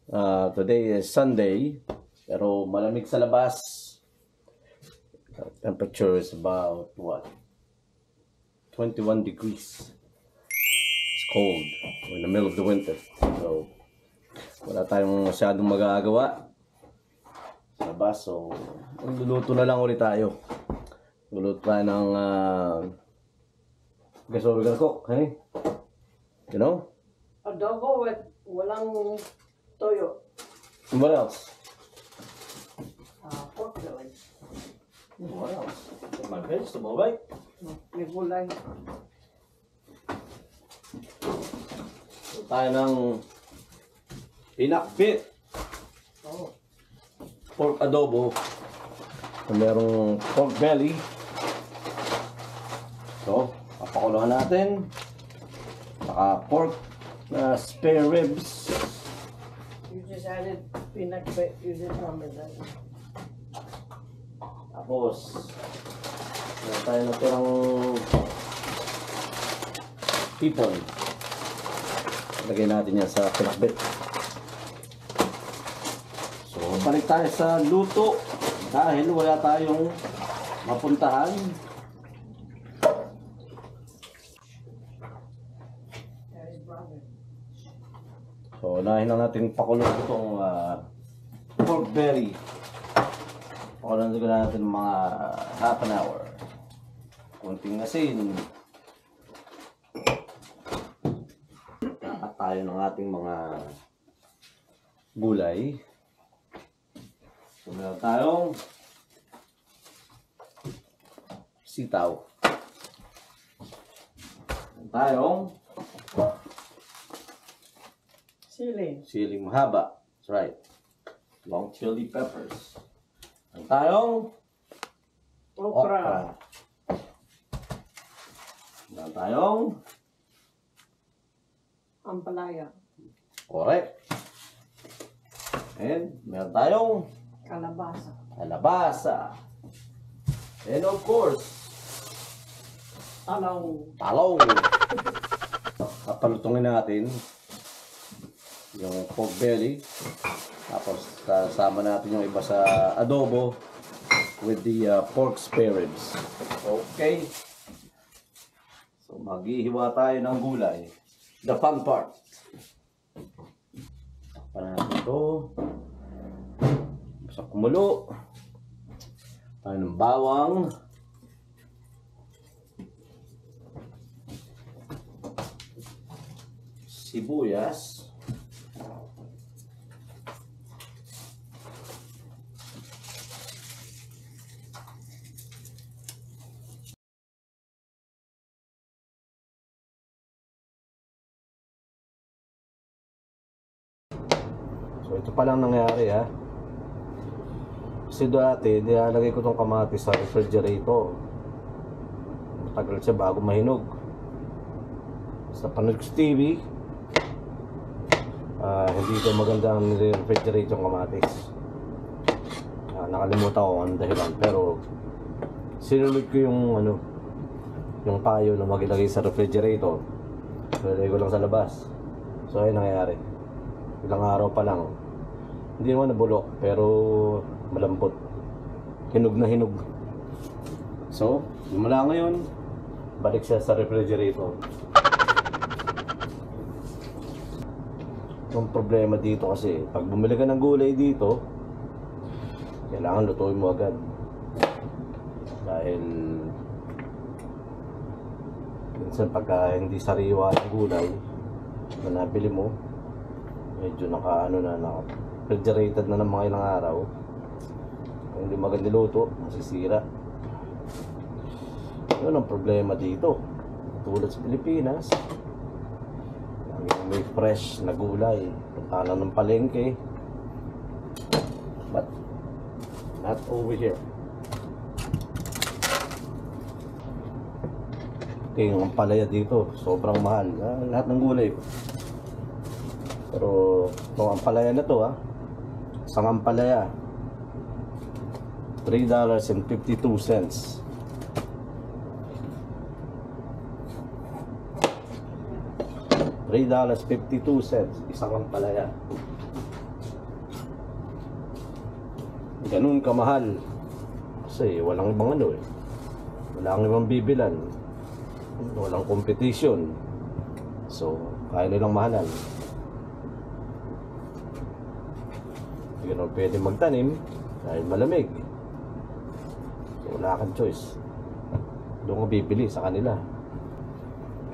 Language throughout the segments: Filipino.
Today is Sunday, pero malamig sa labas. Temperature is about what? 21 degrees. It's cold. We're in the middle of the winter. So, wala tayong masyadong magagawa sa labas. So, magluluto na lang ulit tayo. Magluluto tayo ng guess what we're gonna cook, honey? You know? Adobo with walang toyo. And what else? Pork belly. What else? My vegetable, right? May gulay. So, tayo ng pinakbit Oh. pork adobo. Merong pork belly. So, papakuluhan natin. Saka pork na spare ribs. You just added peanut butter. You didn't remember that. Tapos, meron tayo natirang tipon. Lagay natin yan sa pinakbit. So, balik tayo sa luto. Dahil wala tayong mapuntahan. So, unahin na natin pakulo itong pork belly. Pakulo natin mga half an hour. Kunting asin. Kakat tayo ng ating mga gulay. So, meron tayong sitaw. Meron tayong siling mahaba. That's right. Long chili peppers. Meron tayong Okra. Meron tayong Ampalaya. correct. And meron tayong Kalabasa. kalabasa. And of course, talong. Papalutungin natin yung pork belly. Tapos kasama natin yung iba sa adobo with the pork spare ribs. Okay. So maghihiwa tayo ng gulay. The fun part. Takpan natin ito. Sa kumulo. Tayo ng bawang. Sibuyas. So ito pa lang nangyari ha. Kasi dati nilalagay ko tong kamatis sa refrigerator. Matagal siya bago mahinog. Sa panood ko sa TV, hindi ko maganda ang nire-refrigerate yung kamatis. Nakalimutan ko ang dahilan, pero sinunod ko yung yung payo na magilagay sa refrigerator. Nilagay ko lang sa labas. So ayun nangyayari. Ilang araw pa lang. Hindi naman nabulok, pero malambot. Hinog na hinog. So, mula ngayon, balik siya sa refrigerator. Yung problema dito kasi, pag bumili ka ng gulay dito, kailangan lutuin mo agad. Dahil minsan pagka hindi sariwa ang gulay na nabili mo, medyo naka-refrigerated na ng mga ilang araw. Kung hindi maganda niluto, masisira. Yun ang problema dito. Tulad sa Pilipinas, may fresh na gulay. Punta na ng palengke. But not over here. Okay, yung ampalaya dito, sobrang mahal. Lahat ng gulay. Pero itong ampalaya na to isang ampalaya $3.52. $3.52 isang ampalaya. ganun kamahal. Kasi walang ibang ano eh. Walang ibang bibilan. Walang competition. So, kaya nilang mahalan. Hindi ka pwede magtanim dahil malamig. So, wala kang choice. Doon ka bibili sa kanila.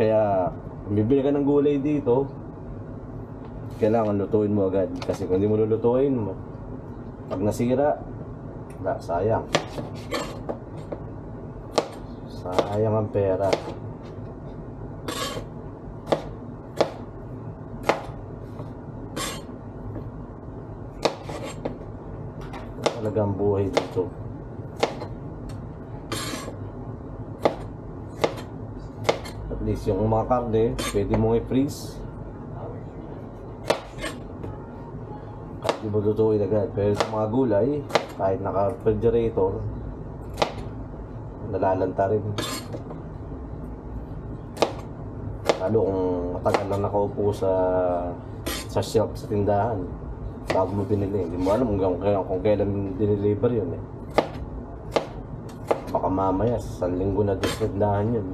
Kaya, kung bibili ka ng gulay dito, kailangan lutuin mo agad. Kasi kung hindi mo lulutuin, pag nasira, wala, sayang. Sayang ang pera. Talagang buhay dito. At least yung mga karne, pwede mong i-freeze. Kahit di mo lutuin agad. Pero sa mga gulay, kahit naka-refrigerator, nalalanta rin. Lalo kung matagal lang nakaupo sa shelf sa tindahan bago mo binili, hindi mo alam kung kailan dineliver yun eh. Baka mamaya sa linggo na din sa tindahan yun.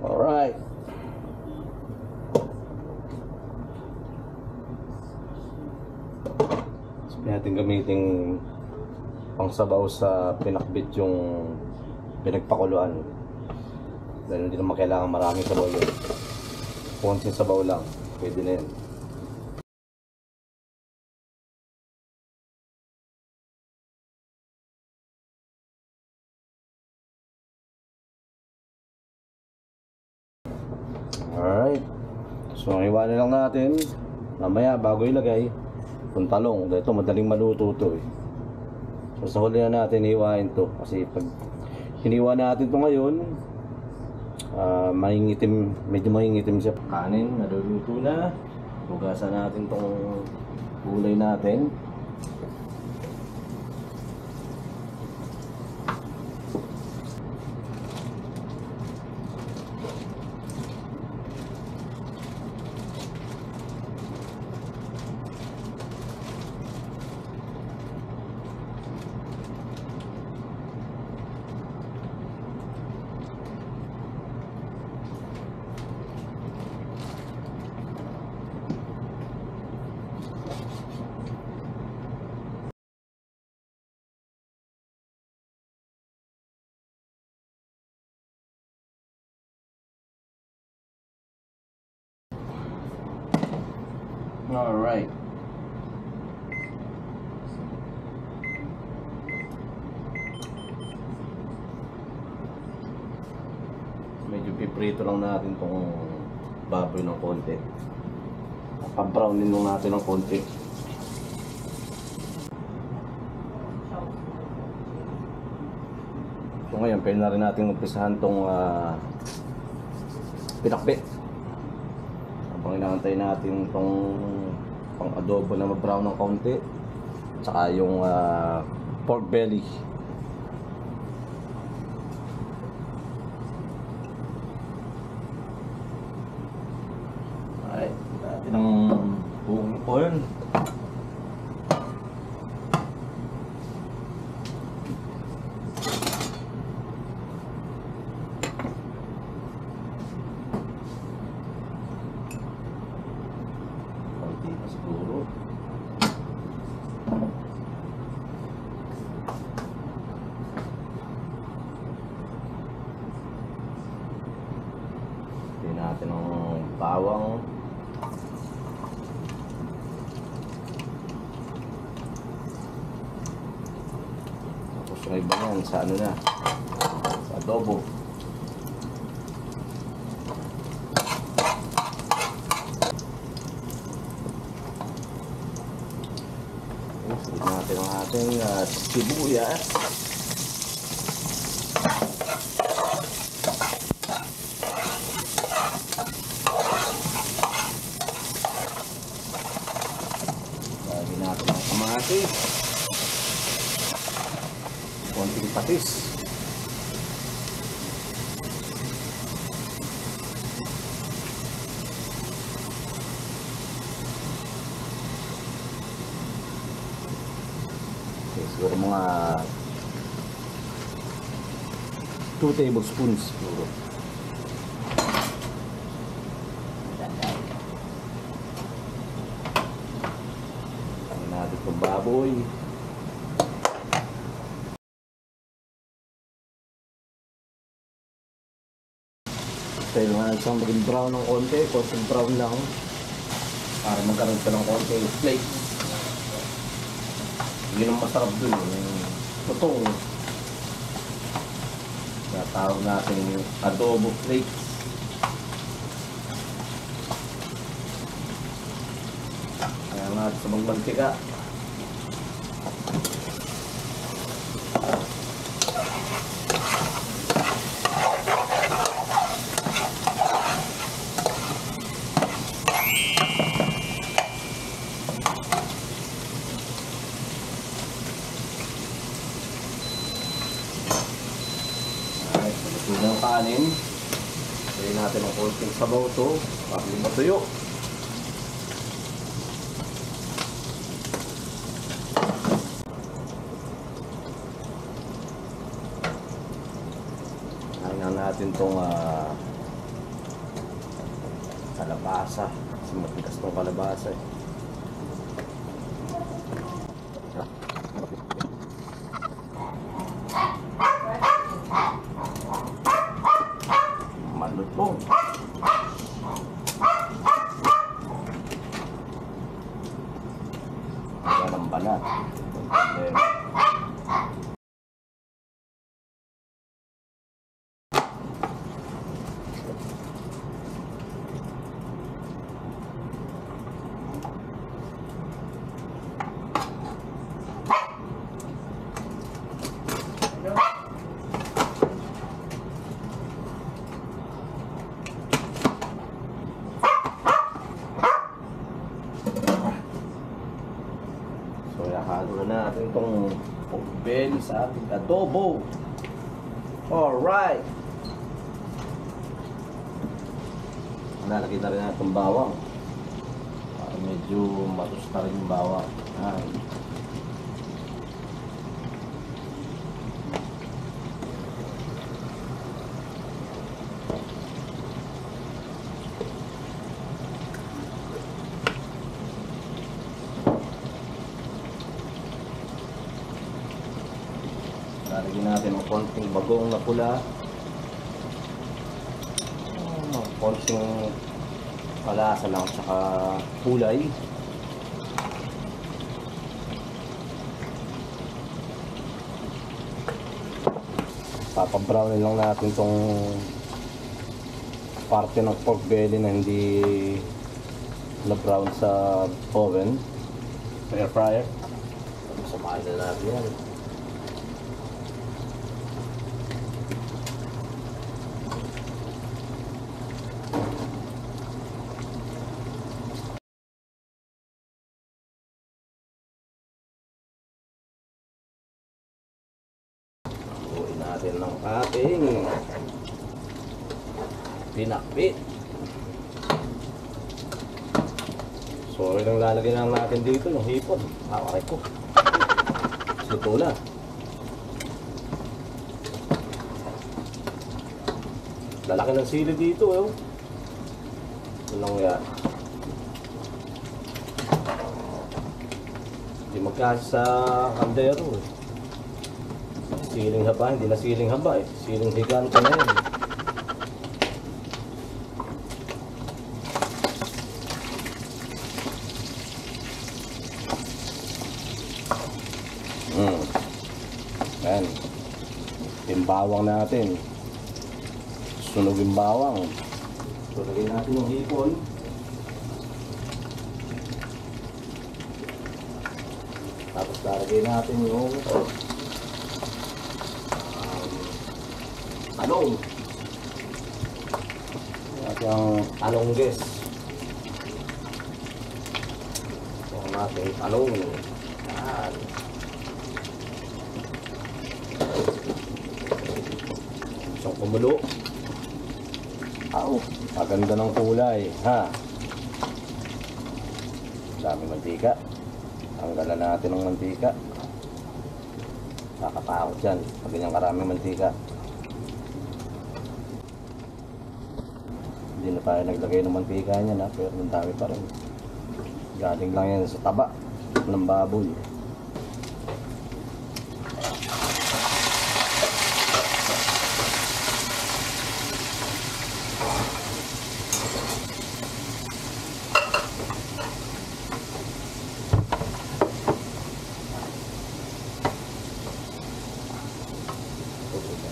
Alright. Natin gamitin pangsabaw sa pinakbit yung pinagpakuluan dahil hindi naman kailangan maraming sabaw yun. Konting sabaw lang, pwede na yun. Alright, so iwanan lang natin mamaya bago ilagay itong talong. Dito madaling maluto to eh. So sa huli na natin hiwain to kasi pag hiniwa natin to ngayon, maingitim, medyo maingitim siya. Kanin naluluto na. Hugasan natin tong gulay natin. Alright. Medyo piprito lang natin tong baboy ng konti. Pa-brownin lang natin ng konti. So ngayon, pwede na rin natin umpisahan tong pinakbit. Habang inaantay natin itong pang adobo na ma-brown ng kaunti, tsaka yung pork belly. Alright, natin ang buong oil. Siguro hindi natin ang bawang, tapos yung iba yan sa ano na, sa adobo. Sigit natin ang ating sibuyas. Lagyan natin ang kamatis. konting patis. Okay, siguro mga 2 tablespoons siguro. Ang natin itong baboy. Tayo naman isang maging brown ng konti, konting brown lang para magkaroon siya ng konti flake. Yun ang masarap dun, yung totoo. Natawag natin yung adobo flakes. Kaya natin sa magmantika. Ng kanin, pwede natin ang konting sabaw to para hindi matuyo. Kainin natin itong kalabasa kasi matigas itong kalabasa eh. Malutong. Ayan ang balat. Okay. So, ihalo na natin itong pork belly sa ating adobo. Alright! Nalagay na rin natin itong bawang para medyo matusta rin yung bawang. Ayan. Lalagyan natin ng konting bagong na pula. Konting palasa lang tsaka kulay. Papabrownin lang natin tong parte ng pork belly na hindi na brown sa oven, sa air fryer. Samahin na natin yan. Natin ng ating pinakbit. So, ilang lalagyan lang natin dito yung hipon. Aray ko. Luto na. Lalaki ng sili dito eh. Walang yan. Hindi magkasi sa kaldero eh. Siling haba, hindi na siling haba eh. Siling higante na yun. Ayan. Yung bawang natin. Sunog yung bawang. So, lagyan natin yung hipon. Tapos lalagay natin yung talong. At yung talongges. Ito natin talong. Yan. Isang kumulo. Aw, maganda ng kulay, ha? Dami mantika. Tanggalan natin ng mantika. Nakakatakot yan pag ganyang karaming mantika. Hindi na tayo naglagay ng mantika niyan, ha? Pero ang dami pa rin. Galing lang yan sa taba ng baboy.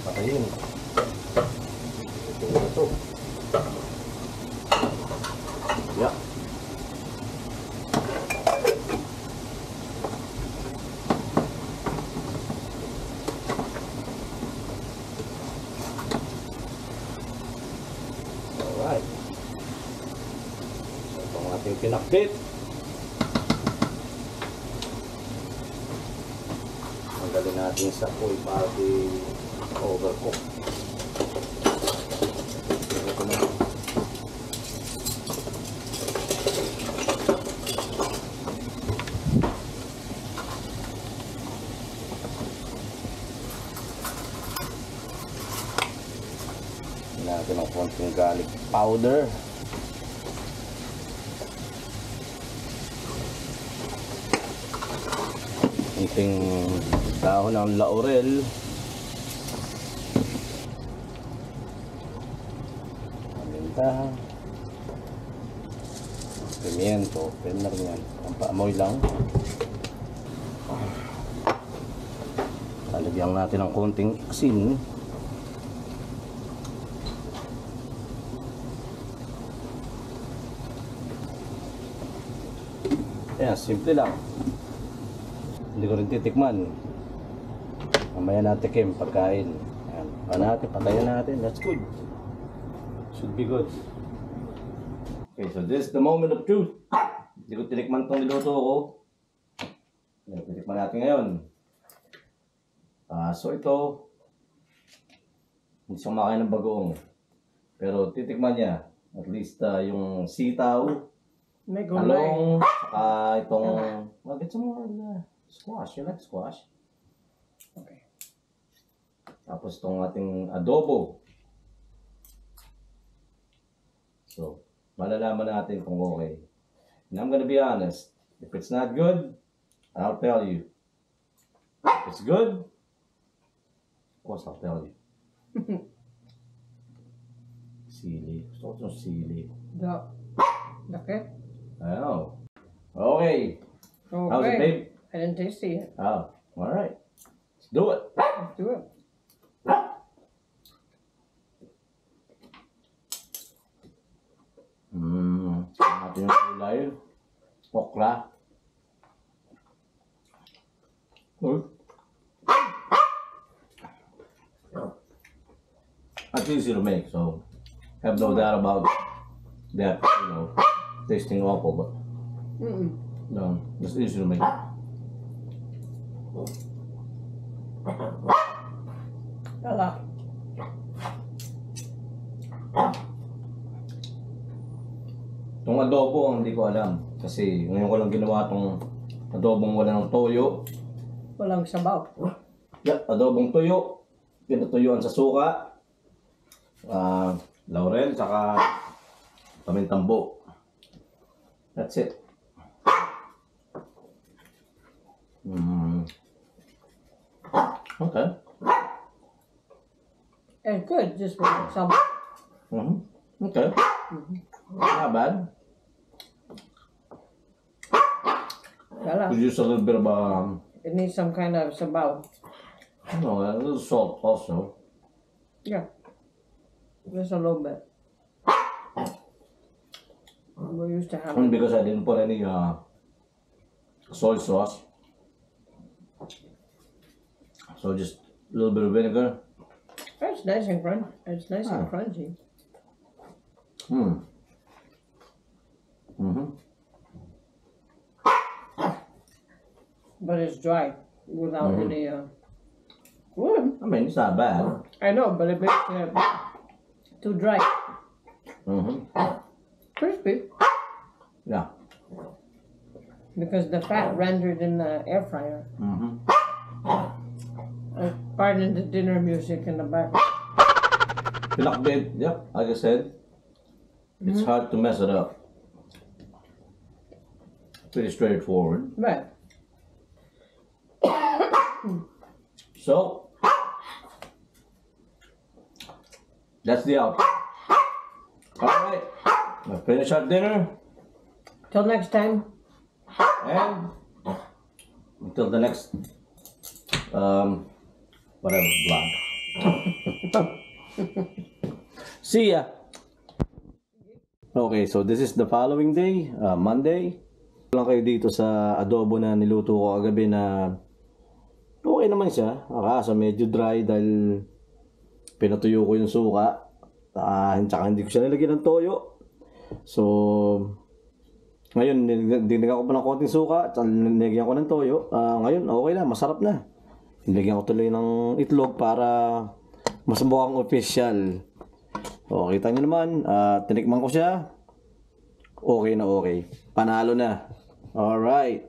Patayin. Ito. Yeah. Alright. Ito ang ating pinakbit. Tanggalin natin sa oil para di overcook. Ito na. Natin ng konting garlic powder. Konting dahon ng laurel. Paminta. Pimiento. Pwede na rin yan. Pampaamoy lang. Lalagyan natin ng konting asin. Ayan, simple lang. Hindi ko rin titikman. Mamaya natikim pagkain. Ayan, patayin natin. That's good. Should be good. Okay, so this is the moment of truth. Hindi ko tinikman itong niluto ko. Ayan, titikman natin ngayon. So ito, hindi siya makain ng bagoong. Pero titikman niya. At least yung sitaw. May gulay. Talong, saka itong, well, get some more squash. You like squash? Okay. Tapos itong ating adobo. So, malalaman natin kung okay. And I'm gonna be honest. If it's not good, I'll tell you. If it's good, of course I'll tell you. Sili. Gusto ko itong sili. Okay. I know. Okay. How's it, babe? I didn't taste it yet. Oh, all right. Let's do it. Let's do it. Natin yung gulay. Okra. That's easy to make, so have no doubt about that, tasting awful, but no, it's easy to make. Hala. Itong adobo, hindi ko alam. Kasi ngayon ko lang ginawa itong adobong wala ng toyo. Walang sabaw. Yeah, adobong toyo. Pinatuyuan sa suka. Laurel, tsaka pamintang-buo. That's it. Okay. And good, just with some. Okay. Not bad. Hala. Could use a little bit of It needs some kind of sabaw. a little salt also. Yeah. Just a little bit. We're used to having. Because I didn't put any soy sauce. So just a little bit of vinegar. It's nice and crunchy. It's nice and crunchy. But it's dry without any Good. I mean, it's not bad. I know, but a bit too dry. Mm-hmm. Crispy. Yeah. Because the fat rendered in the air fryer. Mm-hmm. Pardon the dinner music in the back. Pinakbit, yep, like I said, it's hard to mess it up. Pretty straightforward. Right. So, that's the outcome. Alright, we'll finish our dinner, Till next time. and until the next, whatever, vlog. See ya! Okay, so this is the following day, Monday. Lang kayo dito sa adobo na niluto ko kagabi na okay naman siya. Kaso medyo dry dahil pinatuyo ko yung suka. Tsaka hindi ko siya nilagyan ng toyo. So, ngayon dinagyan ko pa ng konting suka, tsaka nilagyan ko ng toyo. Ngayon okay na, masarap na. Nilagyan ko tuloy ng itlog para mas mukhang official. O, kita nyo naman, tinikman ko siya. Okay na okay. Panalo na. Alright.